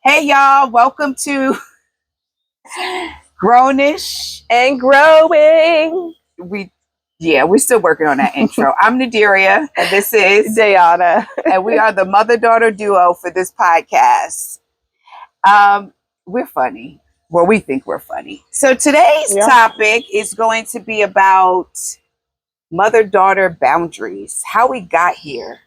Hey y'all, welcome to Grownish and growing. We're still working on that intro. I'm Nadiria and this is Dayana. And we are the mother-daughter duo for this podcast. We're funny. Well, we think we're funny. So today's topic is going to be about mother-daughter boundaries, how we got here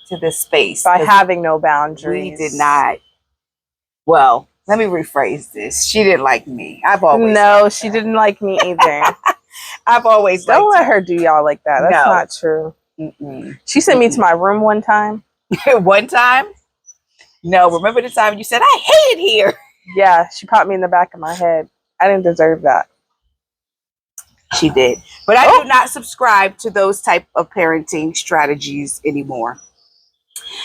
to this space. By having no boundaries. We did not. Well, let me rephrase this. She didn't like me. She didn't like me either. I've always don't let her do y'all like that. That's not true. She sent me to my room one time. One time? No, remember the time you said I hate it here? Yeah, she popped me in the back of my head. I didn't deserve that. She did, but I do not subscribe to those type of parenting strategies anymore.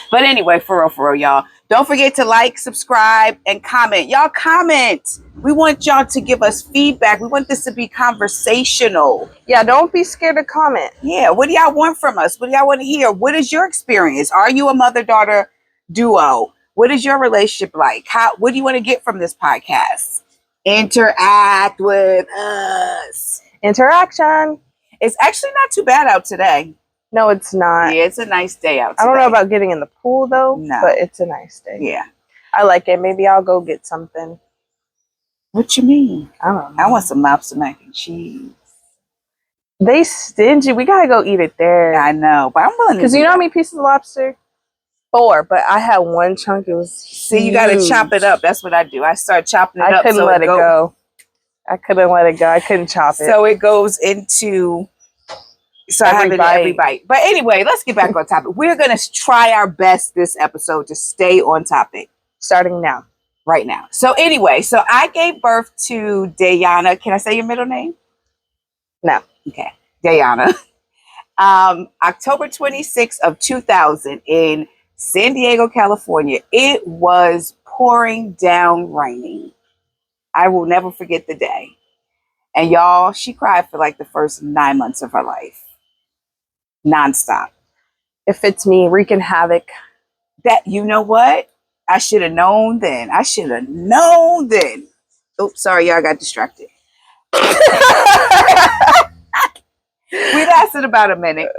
But anyway, for real, y'all. Don't forget to like, subscribe, and comment. Y'all comment. We want y'all to give us feedback. We want this to be conversational. Yeah, don't be scared to comment. Yeah, what do y'all want from us? What do y'all want to hear? What is your experience? Are you a mother-daughter duo? What is your relationship like? What do you want to get from this podcast? Interact with us. Interaction. It's actually not too bad out today. No, it's not. Yeah, it's a nice day out today. I don't know about getting in the pool, though, but it's a nice day. Yeah. I like it. Maybe I'll go get something. What you mean? I don't know. I want some lobster mac and cheese. They stingy. We got to go eat it there. I know, but I'm willing to because you know how many pieces of lobster? 4, but I had one chunk. It was See, you got to chop it up. That's what I do. I start chopping it up. I couldn't let it go. I couldn't let it go. I couldn't chop it. So it goes into... So I have it every bite. But anyway, let's get back on topic. We're going to try our best this episode to stay on topic. Starting now. Right now. So anyway, so I gave birth to Dayana. Can I say your middle name? No. Okay. Dayana. October 26th of 2000 in San Diego, California. It was pouring down raining. I will never forget the day. And y'all, she cried for like the first 9 months of her life. Nonstop. It fits me, wreaking havoc. That, you know what? I should have known then. Oops, sorry, y'all got distracted. We lasted about a minute.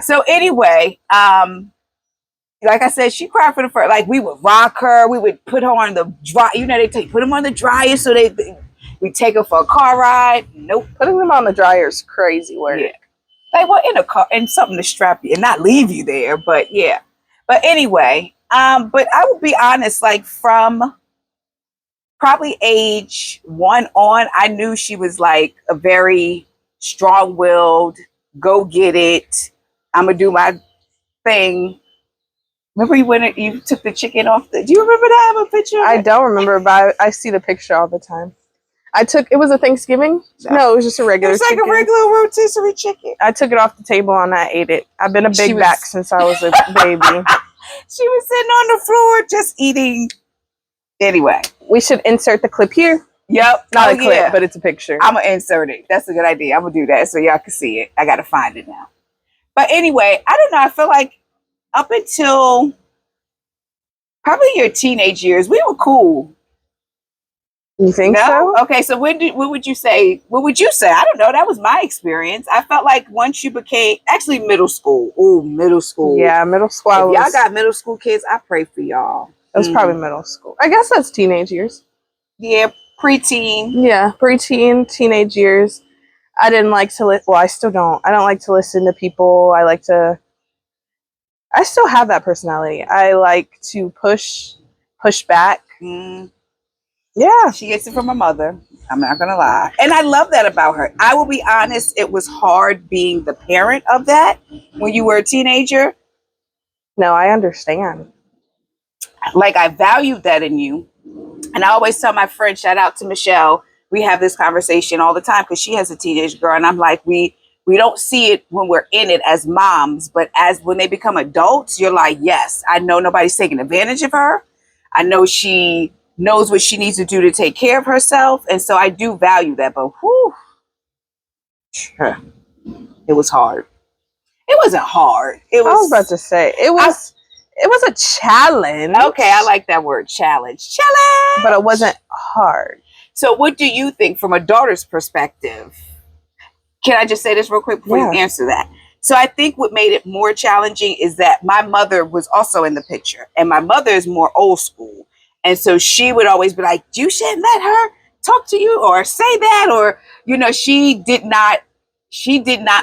So anyway, like I said, she cried for the first, like we would rock her. We would put her on the dry, put them on the dryer so we take her for a car ride. Nope. Putting them on the dryer is crazy work. Yeah. Like, well, in a car and something to strap you and not leave you there. But yeah. But anyway, but I will be honest, like from probably age 1 on, I knew she was like a very strong-willed, go get it. I'm gonna do my thing. Remember you took the chicken off do you remember that? I have a picture of I don't remember, but I see the picture all the time. It was a Thanksgiving? No, it was just a regular chicken. It's like a regular rotisserie chicken. I took it off the table and I ate it. I've been a big back since I was a baby. She was sitting on the floor just eating. Anyway. We should insert the clip here. Yep. Not a clip, but it's a picture. I'm going to insert it. That's a good idea. I'm going to do that so y'all can see it. I got to find it now. But anyway, I don't know. I feel like up until probably your teenage years, we were cool. You think so? Okay, so what would you say? What would you say? I don't know. That was my experience. I felt like once you became actually middle school. Oh, middle school. Yeah, middle school. If y'all got middle school kids, I pray for y'all. It was probably middle school. I guess that's teenage years. Yeah, preteen. Yeah, preteen, teenage years. I didn't like to well, I still don't. I don't like to listen to people. I still have that personality. I like to push back. Yeah. She gets it from her mother. I'm not going to lie. And I love that about her. I will be honest, it was hard being the parent of that when you were a teenager. No, I understand. Like, I valued that in you. And I always tell my friend, shout out to Michelle, we have this conversation all the time because she has a teenage girl. And I'm like, we don't see it when we're in it as moms, but when they become adults, you're like, yes, I know nobody's taking advantage of her. I know she knows what she needs to do to take care of herself. And so I do value that, but it was hard. It wasn't hard. I was about to say, it It was a challenge. Okay, I like that word, challenge. Challenge! But it wasn't hard. So what do you think from a daughter's perspective? Can I just say this real quick before you answer that? So I think what made it more challenging is that my mother was also in the picture, and my mother is more old school. And so she would always be like, you shouldn't let her talk to you or say that, or, you know, she did not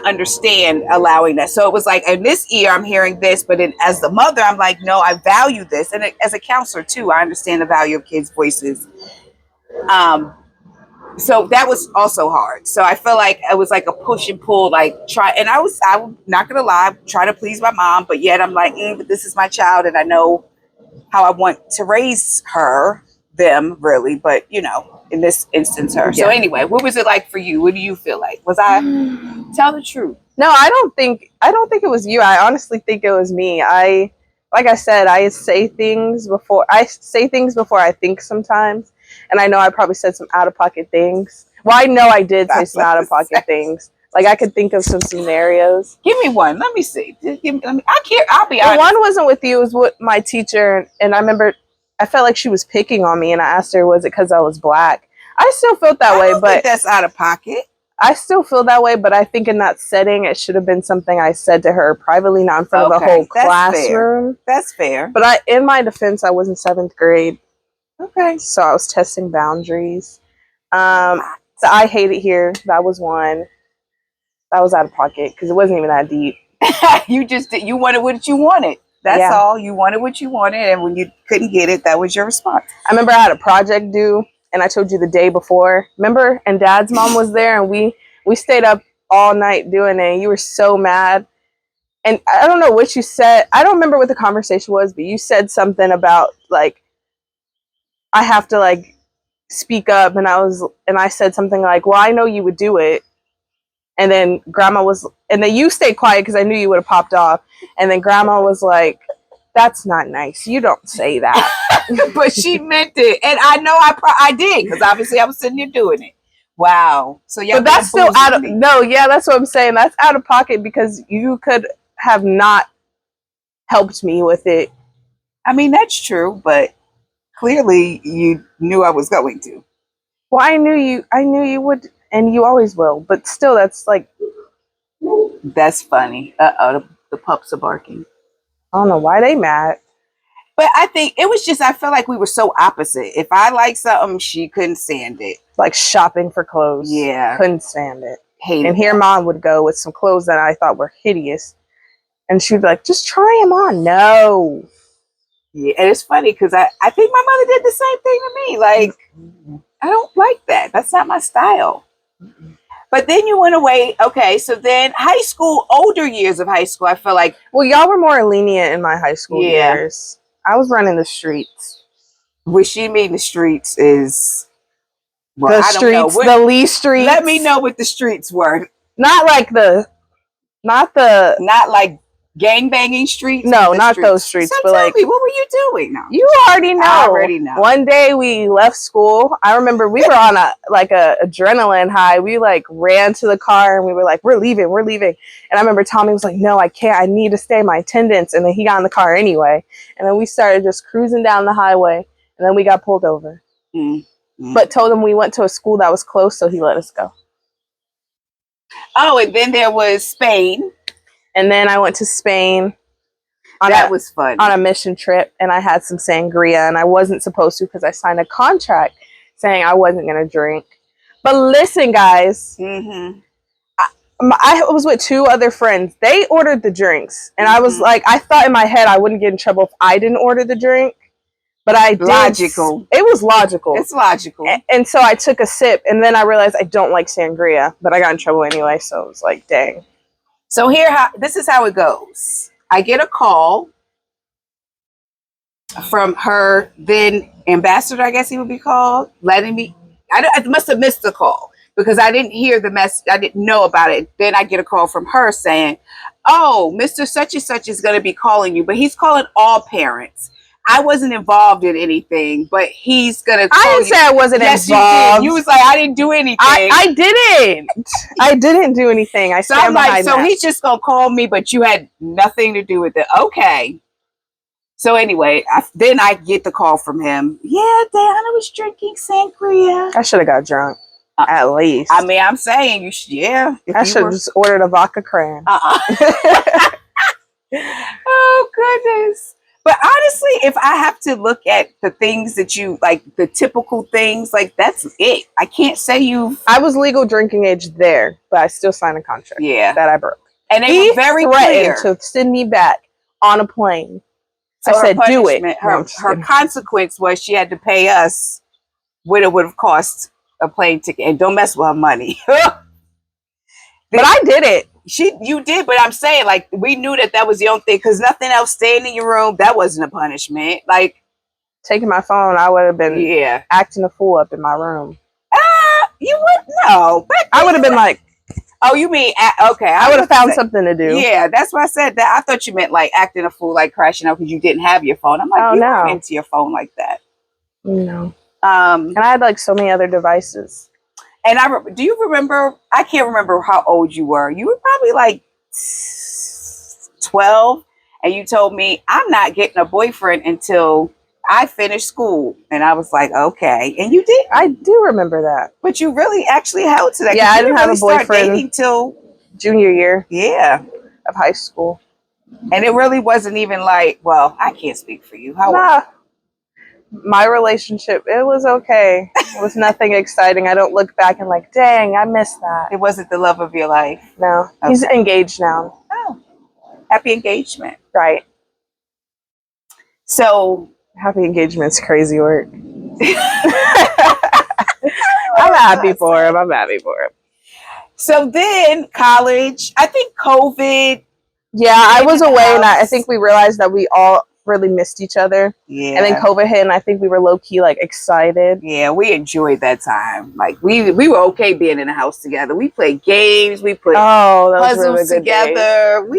understand allowing that. So it was like, in this ear, I'm hearing this, but as the mother, I'm like, no, I value this. And as a counselor too, I understand the value of kids' voices. So that was also hard. So I feel like it was like a push and pull, like I'm not gonna lie, try to please my mom, but yet I'm like, but this is my child, and I know how I want to raise them really, but you know, in this instance, her. So anyway, what was it like for you? What do you feel like? Was I tell the truth? No, I don't think it was you. I honestly think it was me. Like I said, I say things before I think sometimes. And I know I probably said some out-of-pocket things. Well, I know I did say some out-of-pocket things. Like, I could think of some scenarios. Give me one. Let me see. I'll be honest. The one wasn't with you. It was with my teacher. And I remember I felt like she was picking on me. And I asked her, was it because I was black? I still felt that way. But think that's out of pocket. I still feel that way. But I think in that setting, it should have been something I said to her privately, not in front of the whole classroom. That's fair. But in my defense, I was in 7th grade. Okay. So I was testing boundaries. So I hate it here. That was one. That was out of pocket because it wasn't even that deep. You wanted what you wanted. That's all. You wanted what you wanted, and when you couldn't get it, that was your response. I remember I had a project due, and I told you the day before. Remember? And Dad's mom was there, and we stayed up all night doing it, and you were so mad. And I don't know what you said. I don't remember what the conversation was, but you said something about, like, I have to, like, speak up, and I said something like, well, I know you would do it. And then you stayed quiet because I knew you would have popped off. And then Grandma was like, that's not nice. You don't say that. But she meant it. And I know I did, because obviously I was sitting there doing it. Wow. So yeah, but that's still that's what I'm saying. That's out of pocket because you could have not helped me with it. I mean, that's true, but clearly you knew I was going to. Well, I knew you would, and you always will, but still, that's like... That's funny. Uh-oh, the pups are barking. I don't know why they mad. But I think it was just, I felt like we were so opposite. If I liked something, she couldn't stand it. Like shopping for clothes. Yeah. Couldn't stand it. Hated and here Mom would go with some clothes that I thought were hideous. And she'd be like, just try them on. No. Yeah, and it's funny because I think my mother did the same thing to me. Like, I don't like that. That's not my style. But then you went away. Okay, so then high school, older years of high school, I feel like... Well, y'all were more lenient in my high school years. I was running the streets. What she mean the streets is... Well, the streets, the Lee streets. Let me know what the streets were. Not like not like gang-banging streets? No, not those streets. So but like, me, what were you doing now? You already know. I already know. One day we left school. I remember we were on a adrenaline high. We like ran to the car and we were like, we're leaving. And I remember Tommy was like, no, I can't. I need to stay my attendance. And then he got in the car anyway. And then we started just cruising down the highway. And then we got pulled over. Mm-hmm. But told him we went to a school that was close, so he let us go. Oh, and then there was Spain. And then I went to Spain. That was fun. On a mission trip, and I had some sangria, and I wasn't supposed to because I signed a contract saying I wasn't going to drink. But listen, guys, I was with 2 other friends. They ordered the drinks, and I was like, I thought in my head I wouldn't get in trouble if I didn't order the drink. But I did. Logical. It was logical. It's logical. And so I took a sip, and then I realized I don't like sangria, but I got in trouble anyway, so it was like, dang. So this is how it goes. I get a call from her then ambassador, I guess he would be called, letting me. I must have missed the call because I didn't hear the message. I didn't know about it. Then I get a call from her saying, "Oh, Mr. Such and Such is going to be calling you, but he's calling all parents." I wasn't involved in anything, but he's gonna call I didn't say I wasn't involved. You did. You was like, I didn't do anything. I didn't. I didn't do anything. I stand behind that. So he's just gonna call me, but you had nothing to do with it. Okay. So anyway, then I get the call from him. Yeah, Diana was drinking sangria. I should have got drunk. At least. I mean, I'm saying you should. Yeah, I should have just ordered a vodka cran. Oh goodness. But honestly, if I have to look at the things that you like, the typical things, like that's it. I can't say I was legal drinking age there, but I still signed a contract. Yeah, that I broke. And they were very threatened clear to send me back on a plane. So I said, "Do it." Her consequence was she had to pay us what it would have cost a plane ticket, and don't mess with her money. But I did it. You did, but I'm saying, like, we knew that was the only thing, because nothing else staying in your room, that wasn't a punishment. Like, taking my phone, I would have been acting a fool up in my room. You would know. I would have been like, oh, you mean, okay. I would have found something to do. Yeah, that's why I said that. I thought you meant like acting a fool, like crashing out because you didn't have your phone. I'm like, oh, you no. weren't into your phone like that. No. And I had like so many other devices. And do you remember? I can't remember how old you were. You were probably like 12, and you told me, I'm not getting a boyfriend until I finish school. And I was like, okay. And you did. I do remember that. But you really actually held to that. Yeah, I didn't have a boyfriend until junior year. Yeah. Of high school. And it really wasn't even like, well, I can't speak for you. Nah. My relationship, it was okay. It was nothing exciting. I don't look back and like, dang, I missed that. It wasn't the love of your life. No. Okay. He's engaged now. Oh. Happy engagement. Right. So happy engagement's crazy work. I'm happy for him. I'm happy for him. So then college, I think COVID. Yeah, I was away and I think we realized that we all really missed each other. Yeah. And then COVID hit and I think we were low key like excited. Yeah, we enjoyed that time. Like we were okay being in the house together. We played games, we put puzzles together.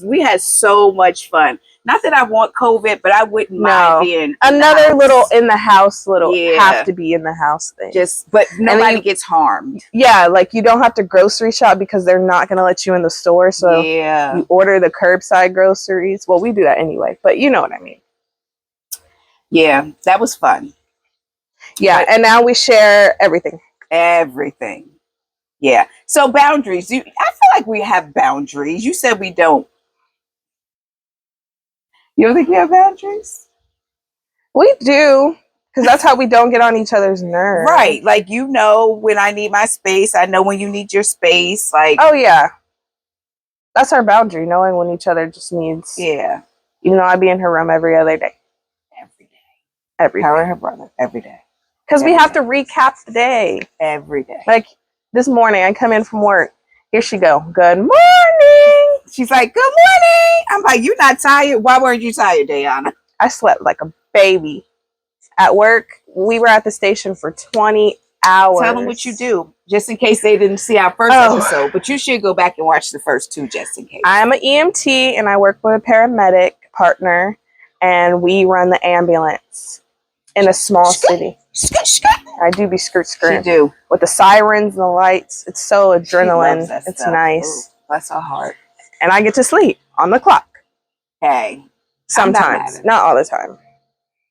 We had so much fun. Not that I want COVID, but I wouldn't mind being another little in the house have to be in the house thing. But nobody gets harmed. Yeah, like you don't have to grocery shop because they're not gonna let you in the store. So you order the curbside groceries. Well, we do that anyway, but you know what I mean. Yeah, that was fun. Yeah, and now we share everything. Everything. Yeah. So boundaries. I feel like we have boundaries. You said we don't. You don't think we have boundaries? We do, because that's how we don't get on each other's nerves. Right. Like, you know when I need my space. I know when you need your space. Like, oh, yeah. That's our boundary, knowing when each other just needs. Yeah. Even though I'd be in her room every other day. Every day. Every day. Her and her brother. Every day. Because we have to recap the day. Every day. Like, this morning, I come in from work. Here she go. Good morning. She's like, good morning. I'm like, you're not tired? Why weren't you tired, Diana? I slept like a baby. At work, we were at the station for 20 hours. Tell them what you do, just in case they didn't see our first episode. But you should go back and watch the first two, just in case. I'm an EMT, and I work with a paramedic partner, and we run the ambulance in a small city. I do be skirt. You do. With the sirens and the lights. It's so adrenaline. It's nice. Ooh, bless her heart. And I get to sleep on the clock. Hey. Sometimes. Not all the time.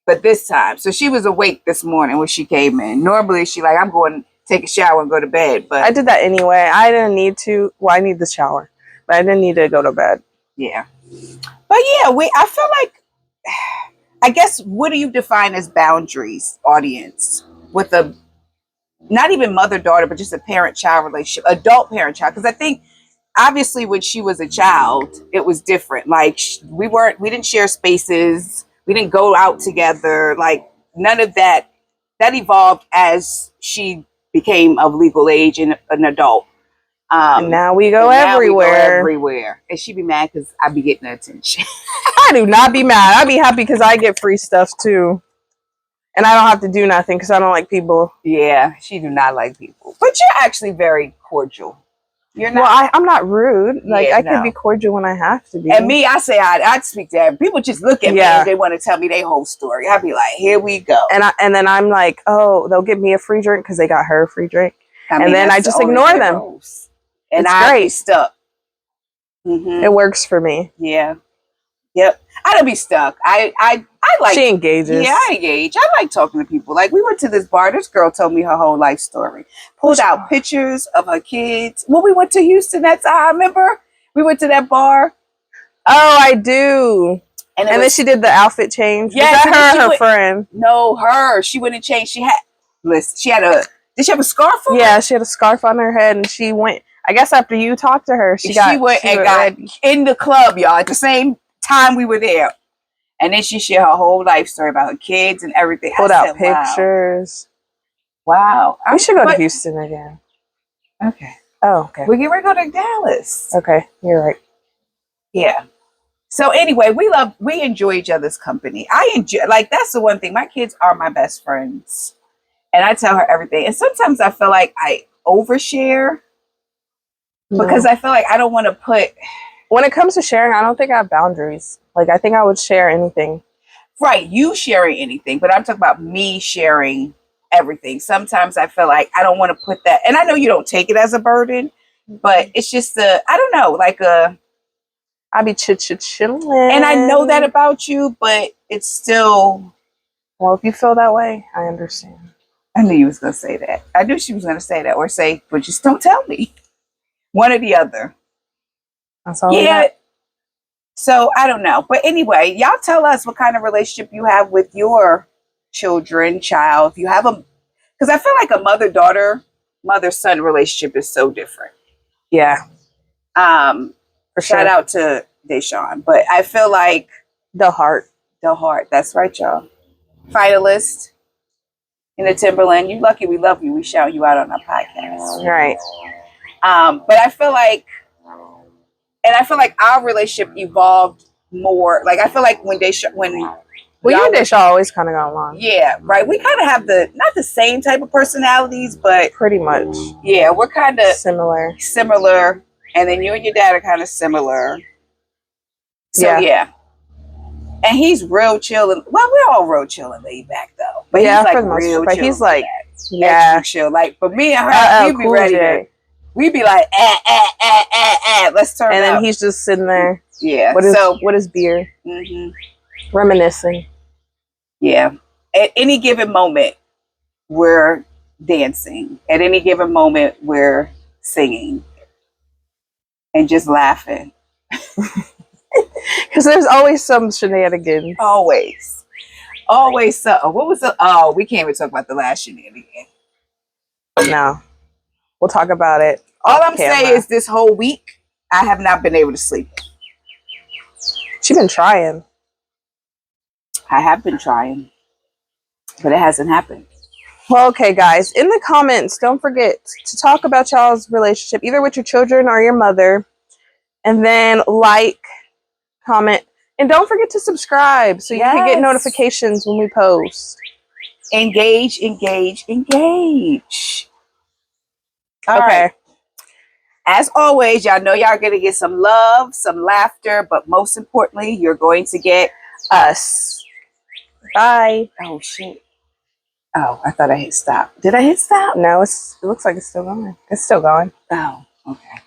But this time. So she was awake this morning when she came in. Normally she like, I'm going to take a shower and go to bed. But I did that anyway. I didn't need to. Well, I need the shower. But I didn't need to go to bed. Yeah. But yeah, I feel like, I guess, what do you define as boundaries, audience? With a, not even mother-daughter, but just a parent-child relationship, adult parent-child. Because I think, obviously, when she was a child, it was different. Like, we didn't share spaces. We didn't go out together. Like, none of that. That evolved as she became of legal age and an adult. And now we go everywhere. And she be mad because I be getting the attention. I do not be mad. I be happy because I get free stuff, too. And I don't have to do nothing because I don't like people. Yeah, she do not like people. But you're actually very cordial. You're not. Well, I'm not rude. Like, I can be cordial when I have to be. And me, I say I'd speak to them. People just look at me and they want to tell me their whole story. I'd be like, here we go. And then I'm like, oh, they'll give me a free drink because they got her a free drink. And then I just ignore them. And I be stuck. Mm-hmm. It works for me. Yeah. Yep. I don't be stuck. I like. She engages. Yeah, I engage. I like talking to people. Like we went to this bar. This girl told me her whole life story. Pulled Which out bar? pictures of her kids. When we went to Houston that time, remember? We went to that bar, Oh, I do. and And then she did the outfit change. Yes, Was and then that she her or her went- friend? no her. She went and changed. She had listen. She had a. Did she have a scarf on? Yeah, she had a scarf on her head, and she went. I guess after you talked to her, she got went and got ready. in the club, y'all. At the same time we were there, and then she shared her whole life story about her kids and everything. Pulled I out said, wow. pictures. Wow. We should go to But- Houston again. Okay. Oh, okay. We get ready to go to Dallas. Okay, you're right. Yeah. So anyway, we enjoy each other's company. I enjoy like that's the one thing. My kids are my best friends. And I tell her everything. And sometimes I feel like I overshare because I feel like I don't want to put when it comes to sharing, I don't think I have boundaries. Like, I think I would share anything. right, you sharing anything, but I'm talking about me sharing everything. Sometimes I feel like I don't want to put that, and I know you don't take it as a burden, but it's just I don't know, like I'd be chilling. and I know that about you, but it's still. Well, if you feel that way, I understand. I knew you was gonna say that. I knew she was gonna say that, or say, but just don't tell me. One or the other. That's all. Yeah. So I don't know. But anyway, y'all tell us what kind of relationship you have with your child. If you have a, because I feel like a mother-daughter, mother-son relationship is so different. Yeah, for Shout sure. out to Deshaun. But I feel like The heart. the heart. That's right, y'all. Finalist in the Timberland. You lucky we love you. We shout you out on our podcast. Right. But I feel like, and I feel like our relationship evolved more. Like I feel like when Well, you y'all and Deshaun always kind of got along. yeah, right. We kind of have not the same type of personalities, but Pretty much yeah, we're kind of similar. similar. And then you and your dad are kind of similar. So yeah. And he's real chill. Well, we're all real chill and laid back though. But Yeah, he's like for the most real part. But chill. he's like, extra yeah. chill. Like for me and her, we'd be Cool ready J. to. We'd be like, let's turn And up. then he's just sitting there yeah. with his beer, mhm. reminiscing. Yeah. At any given moment, we're dancing. At any given moment, we're singing and just laughing. Because there's always some shenanigans. Always. Always so. What was the? Oh, we can't even talk about the last shenanigan. No. We'll talk about it. All off I'm saying camera. is this whole week, I have not been able to sleep. She's been trying. I have been trying, but it hasn't happened. Well, okay, guys. In the comments, don't forget to talk about y'all's relationship, either with your children or your mother. And then like, comment, and don't forget to subscribe so you can get Yes. notifications when we post. Engage, engage, engage. All Okay. right. As always, y'all know y'all going to get some love, some laughter, but most importantly, you're going to get Us. Bye. oh shit. Oh, I thought I hit stop. Did I hit stop? No, it looks like it's still going. It's still going. Oh, okay.